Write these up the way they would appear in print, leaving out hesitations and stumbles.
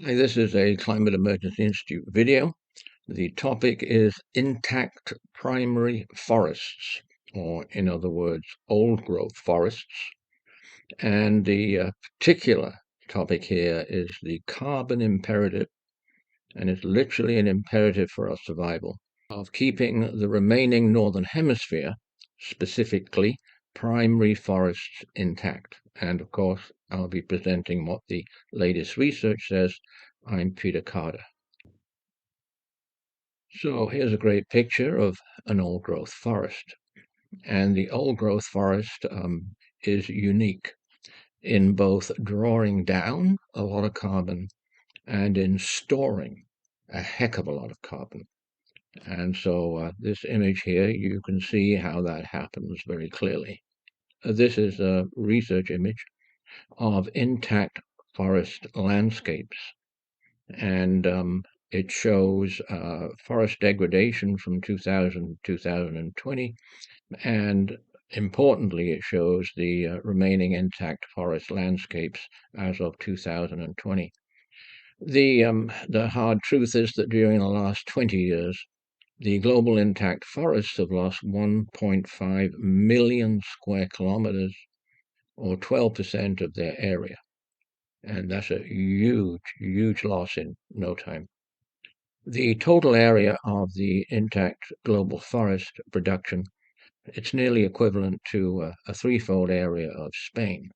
Hi, this is a Climate Emergency Institute video. The topic is intact primary forests, or in other words, old growth forests. And the particular topic here is the carbon imperative, and it's literally an imperative for our survival, of keeping the remaining northern hemisphere, specifically primary forests, intact. And of course, I'll be presenting what the latest research says. I'm Peter Carter. So here's a great picture of an old growth forest. And the old growth forest is unique in both drawing down a lot of carbon and in storing a heck of a lot of carbon. And so this image here, you can see how that happens very clearly. This is a research image of intact forest landscapes. And it shows forest degradation from 2000 to 2020, and importantly, it shows the remaining intact forest landscapes as of 2020. The hard truth is that during the last 20 years, the global intact forests have lost 1.5 million square kilometers, or 12% of their area. And that's a huge, huge loss in no time. The total area of the intact global forest production, it's nearly equivalent to a threefold area of Spain.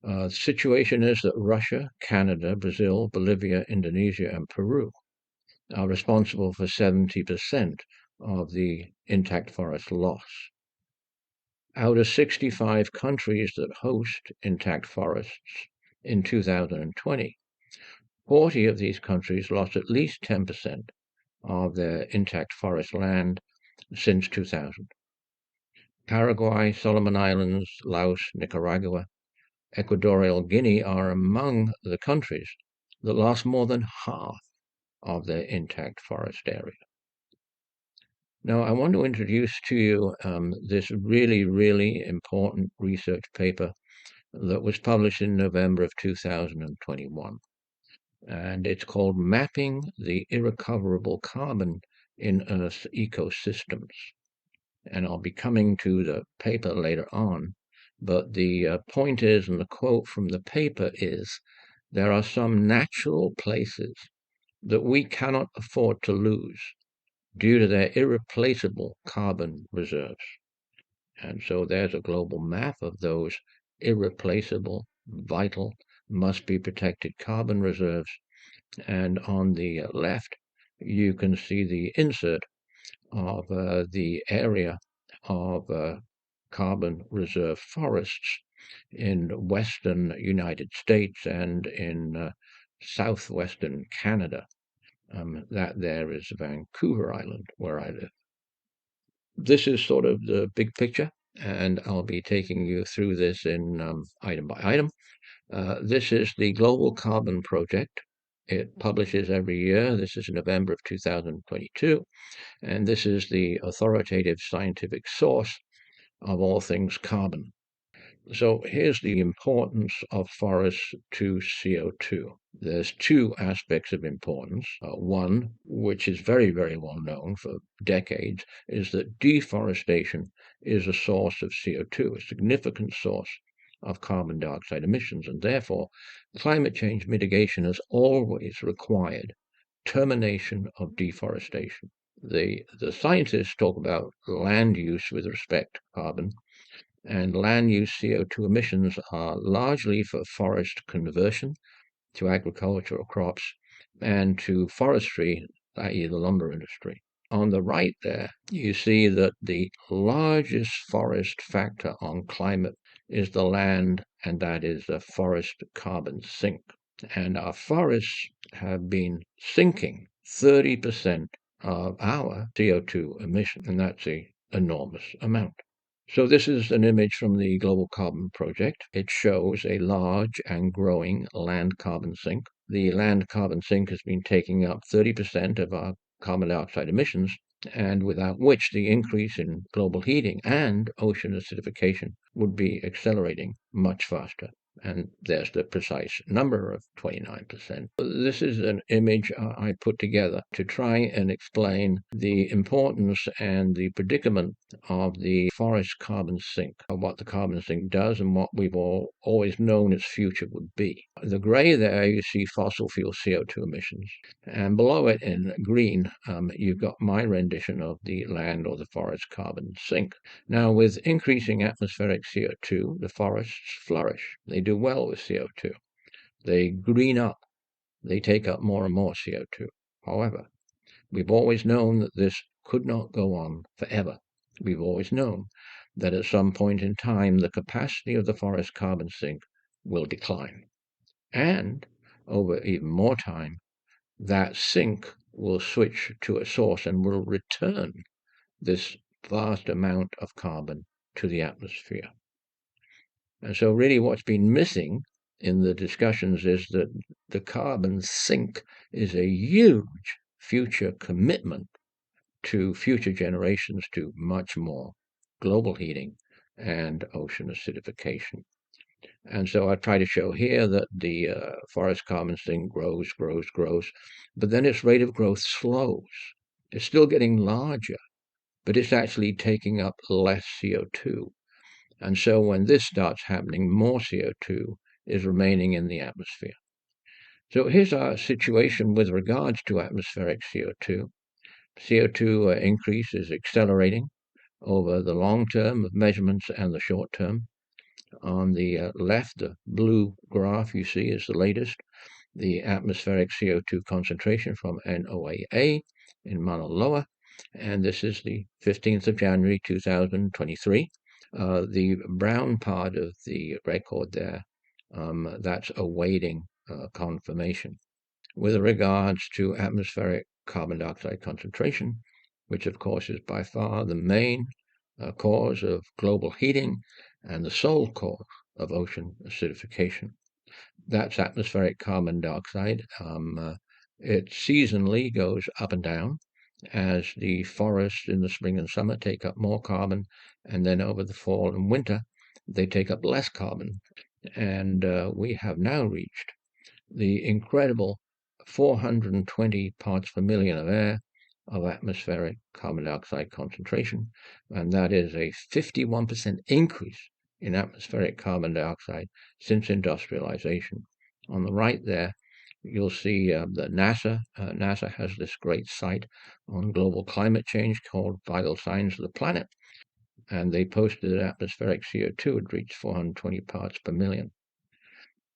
The situation is that Russia, Canada, Brazil, Bolivia, Indonesia, and Peru are responsible for 70% of the intact forest loss. Out of 65 countries that host intact forests in 2020, 40 of these countries lost at least 10% of their intact forest land since 2000. Paraguay, Solomon Islands, Laos, Nicaragua, Equatorial Guinea are among the countries that lost more than half of their intact forest area. Now, I want to introduce to you this really, really important research paper that was published in November of 2021. And it's called Mapping the Irrecoverable Carbon in Earth's Ecosystems. And I'll be coming to the paper later on. But the point is, and the quote from the paper is, there are some natural places that we cannot afford to lose due to their irreplaceable carbon reserves. And so there's a global map of those irreplaceable, vital, must be protected carbon reserves. And on the left, you can see the insert of the area of carbon reserve forests in western United States and in southwestern Canada. That there is Vancouver Island, where I live. This is sort of the big picture, and I'll be taking you through this in item by item. This is the Global Carbon Project. It publishes every year. This is November of 2022, and this is the authoritative scientific source of all things carbon. So here's the importance of forests to CO2. There's two aspects of importance. One, which is very, very well known for decades, is that deforestation is a source of CO2, a significant source of carbon dioxide emissions, and therefore climate change mitigation has always required termination of deforestation. The scientists talk about land use with respect to carbon, and land use CO2 emissions are largely for forest conversion to agricultural crops and to forestry, i.e. the lumber industry. On the right there, you see that the largest forest factor on climate is the land, and that is the forest carbon sink. And our forests have been sinking 30% of our CO2 emissions, and that's an enormous amount. So this is an image from the Global Carbon Project. It shows a large and growing land carbon sink. The land carbon sink has been taking up 30% of our carbon dioxide emissions, and without which the increase in global heating and ocean acidification would be accelerating much faster. And there's the precise number of 29%. This is an image I put together to try and explain the importance and the predicament of the forest carbon sink, what the carbon sink does and what we've always known its future would be. The gray there, you see fossil fuel CO2 emissions. And below it in green, you've got my rendition of the land or the forest carbon sink. Now, with increasing atmospheric CO2, the forests flourish. They do well with CO2. They green up. They take up more and more CO2. However, we've always known that this could not go on forever. We've always known that at some point in time, the capacity of the forest carbon sink will decline. And over even more time, that sink will switch to a source and will return this vast amount of carbon to the atmosphere. And so really what's been missing in the discussions is that the carbon sink is a huge future commitment to future generations to much more global heating and ocean acidification. And so I try to show here that the forest carbon sink grows, but then its rate of growth slows. It's still getting larger, but it's actually taking up less CO2. And so when this starts happening, more CO2 is remaining in the atmosphere. So here's our situation with regards to atmospheric CO2. CO2 increase is accelerating over the long term of measurements and the short term. On the left, the blue graph you see is the latest, the atmospheric CO2 concentration from NOAA in Mauna Loa, and this is the 15th of January 2023. The brown part of the record there, that's awaiting confirmation. With regards to atmospheric carbon dioxide concentration, which of course is by far the main cause of global heating and the sole cause of ocean acidification. That's atmospheric carbon dioxide. It seasonally goes up and down as the forests in the spring and summer take up more carbon, and then over the fall and winter, they take up less carbon. And we have now reached the incredible 420 parts per million of air of atmospheric carbon dioxide concentration, and that is a 51% increase in atmospheric carbon dioxide since industrialization. On the right there, you'll see that NASA has this great site on global climate change called Vital Signs of the Planet, and they posted that atmospheric CO2 had reached 420 parts per million.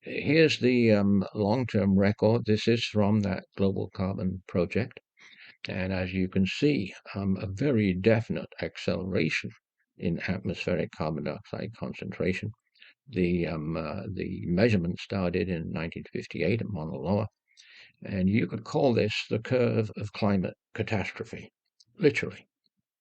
Here's the long-term record. This is from that Global Carbon Project. And as you can see, a very definite acceleration in atmospheric carbon dioxide concentration. The measurement started in 1958 at Mauna Loa, and you could call this the curve of climate catastrophe, literally.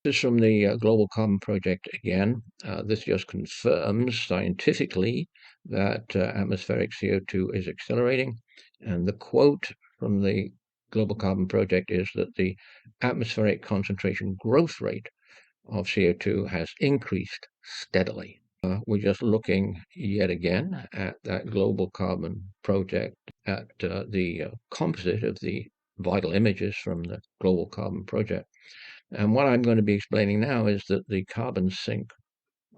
This is from the Global Carbon Project again. This just confirms scientifically that atmospheric CO2 is accelerating, and the quote from the Global Carbon Project is that the atmospheric concentration growth rate of CO2 has increased steadily. We're just looking yet again at that Global Carbon Project, at the composite of the vital images from the Global Carbon Project. And what I'm going to be explaining now is that the carbon sink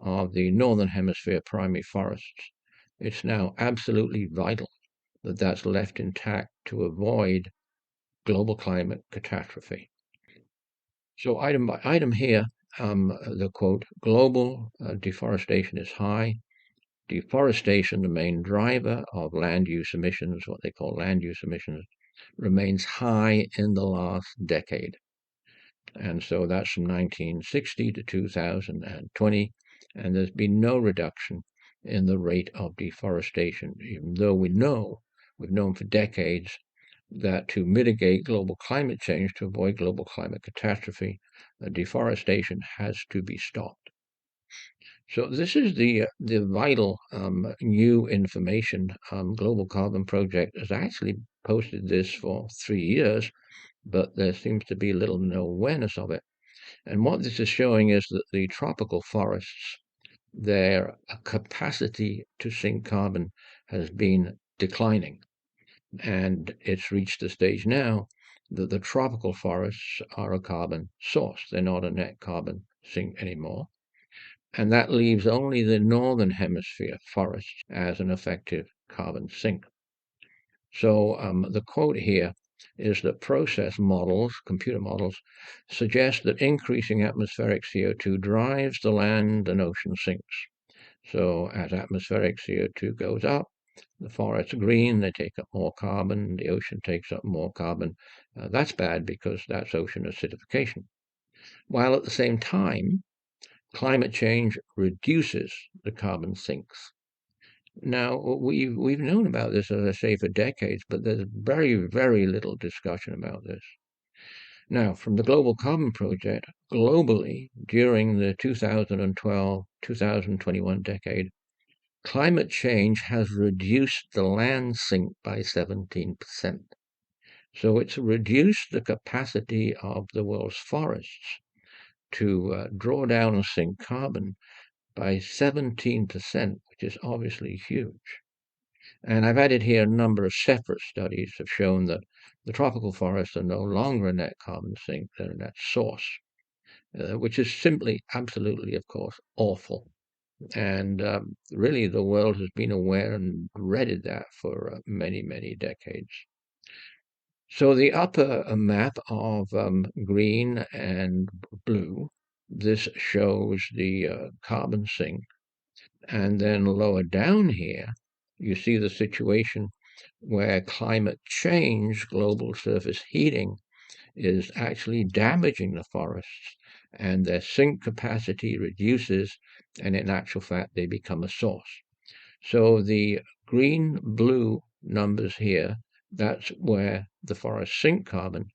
of the Northern Hemisphere primary forests, it's now absolutely vital that that's left intact to avoid global climate catastrophe. So item by item here, the quote, global deforestation is high. Deforestation, the main driver of land use emissions, what they call land use emissions, remains high in the last decade. And so that's from 1960 to 2020, and there's been no reduction in the rate of deforestation, even though we've known for decades that to mitigate global climate change, to avoid global climate catastrophe, deforestation has to be stopped. So this is the vital new information. Global Carbon Project has actually posted this for 3 years, but there seems to be little no awareness of it. And what this is showing is that the tropical forests their capacity to sink carbon has been declining. And it's reached the stage now that the tropical forests are a carbon source. They're not a net carbon sink anymore. And that leaves only the northern hemisphere forests as an effective carbon sink. So the quote here is that process models, computer models, suggest that increasing atmospheric CO2 drives the land and ocean sinks. So as atmospheric CO2 goes up, the forests green, they take up more carbon, the ocean takes up more carbon. That's bad because that's ocean acidification. While at the same time, climate change reduces the carbon sinks. Now, we've known about this, as I say, for decades, but there's very, very little discussion about this. Now, from the Global Carbon Project, globally, during the 2012-2021 decade, climate change has reduced the land sink by 17%. So it's reduced the capacity of the world's forests to draw down and sink carbon by 17%, which is obviously huge. And I've added here a number of separate studies have shown that the tropical forests are no longer a net carbon sink, they're a net source, which is simply, absolutely, of course, awful. And really, the world has been aware and dreaded that for many, many decades. So the upper map of green and blue, this shows the carbon sink. And then lower down here, you see the situation where climate change, global surface heating, is actually damaging the forests, and their sink capacity reduces, and in actual fact, they become a source. So the green-blue numbers here, that's where the forests sink carbon,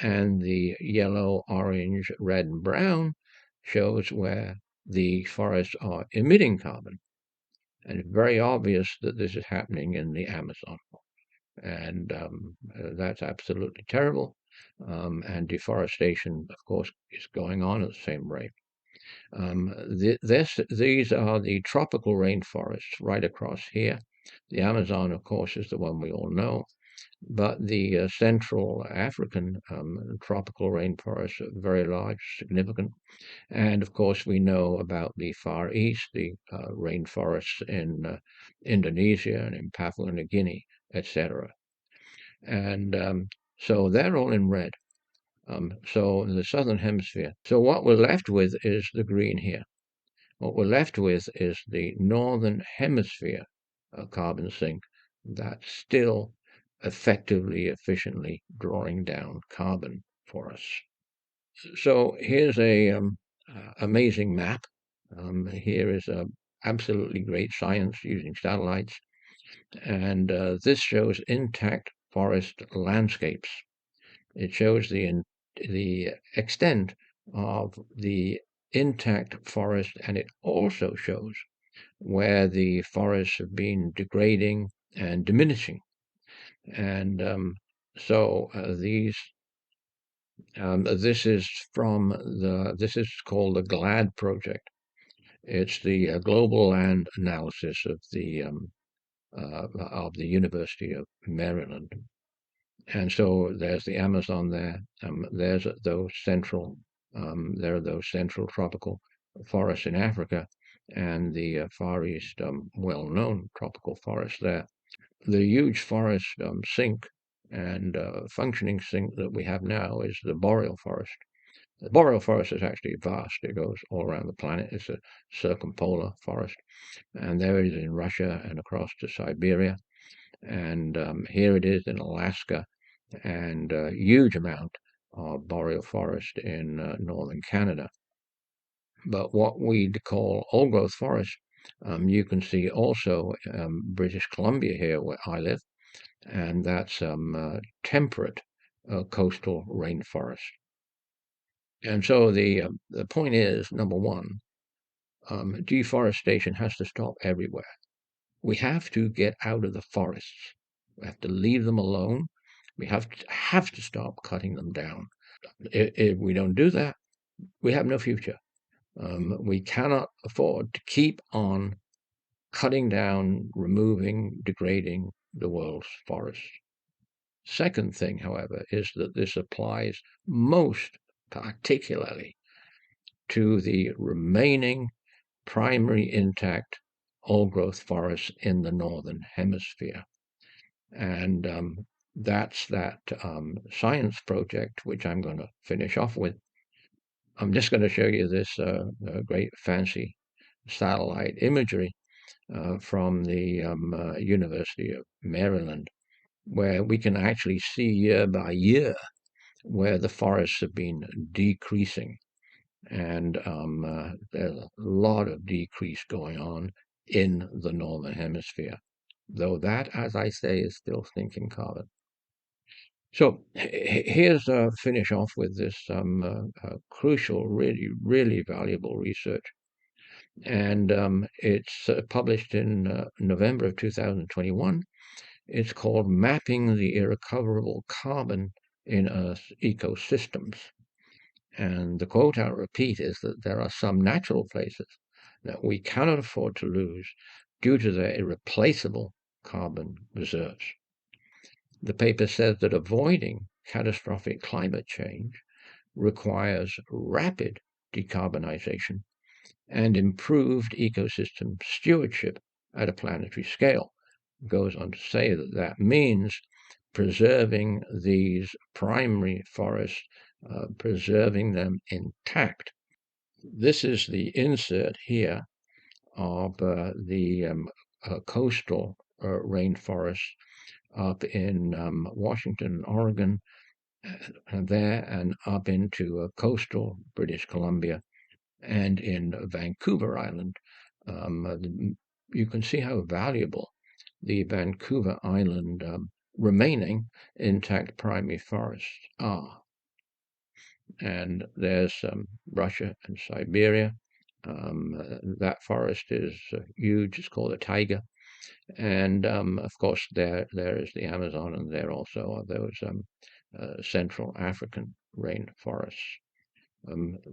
and the yellow, orange, red, and brown shows where the forests are emitting carbon. And it's very obvious that this is happening in the Amazon. And that's absolutely terrible. And deforestation, of course, is going on at the same rate. These are the tropical rainforests right across here. The Amazon, of course, is the one we all know. But the Central African tropical rainforests are very large, significant. And of course, we know about the Far East, the rainforests in Indonesia and in Papua New Guinea, etc. And so they're all in red. So in the southern hemisphere. So what we're left with is the green here. What we're left with is the northern hemisphere carbon sink that's still effectively, efficiently drawing down carbon for us. So here's a amazing map. Here is a absolutely great science using satellites, and this shows intact forest landscapes. It shows the extent of the intact forest, and it also shows where the forests have been degrading and diminishing. And so this is this is called the GLAD project. It's the global land analysis of the University of Maryland. And so there's the Amazon there. There's those central there are those central tropical forests in Africa, and the Far East, well-known tropical forests there. The huge forest sink and functioning sink that we have now is the boreal forest. The boreal forest is actually vast. It goes all around the planet. It's a circumpolar forest. And there it is in Russia and across to Siberia. And here it is in Alaska, and a huge amount of boreal forest in northern Canada. But what we call old-growth forest, you can see also British Columbia here, where I live, and that's temperate coastal rainforest. And so the point is, number one, deforestation has to stop everywhere. We have to get out of the forests. We have to leave them alone. We have to stop cutting them down. If we don't do that, we have no future. We cannot afford to keep on cutting down, removing, degrading the world's forests. Second thing, however, is that this applies most particularly to the remaining primary intact old-growth forests in the northern hemisphere. And that's that science project, which I'm going to finish off with. I'm just going to show you this great fancy satellite imagery from the University of Maryland, where we can actually see year by year where the forests have been decreasing. And there's a lot of decrease going on in the northern hemisphere, though that, as I say, is still sinking carbon. So here's finish off with this crucial, really valuable research. And it's published in November of 2021. It's called Mapping the Irrecoverable Carbon in Earth's Ecosystems. And the quote I'll repeat is that there are some natural places that we cannot afford to lose due to their irreplaceable carbon reserves. The paper says that avoiding catastrophic climate change requires rapid decarbonization and improved ecosystem stewardship at a planetary scale. It goes on to say that that means preserving these primary forests, preserving them intact. This is the insert here of the coastal rainforest up in Washington, Oregon, and there and up into coastal British Columbia and in Vancouver Island. You can see how valuable the Vancouver Island remaining intact primary forests are. And there's Russia and Siberia. That forest is huge. It's called a taiga. And of course, there is the Amazon, and there also are those Central African rainforests.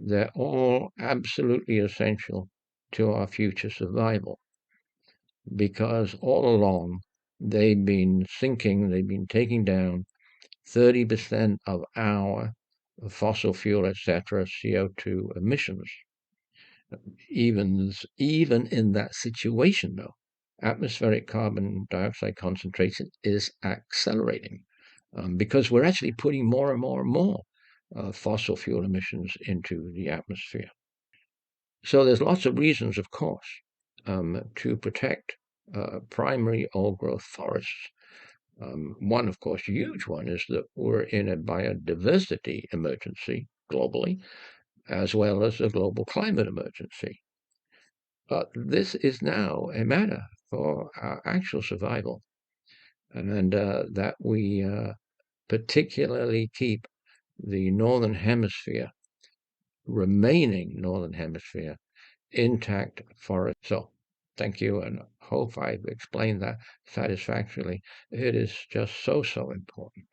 They're all absolutely essential to our future survival, because all along they've been sinking, they've been taking down 30% of our fossil fuel, etc., CO2 emissions. Even in that situation, though, atmospheric carbon dioxide concentration is accelerating because we're actually putting more and more and more fossil fuel emissions into the atmosphere. So there's lots of reasons, of course, to protect primary old-growth forests. One, of course, huge one, is that we're in a biodiversity emergency globally, as well as a global climate emergency. But this is now a matter for our actual survival, and that we particularly keep the remaining northern hemisphere, intact forest. So thank you, and hope I've explained that satisfactorily. It is just so important.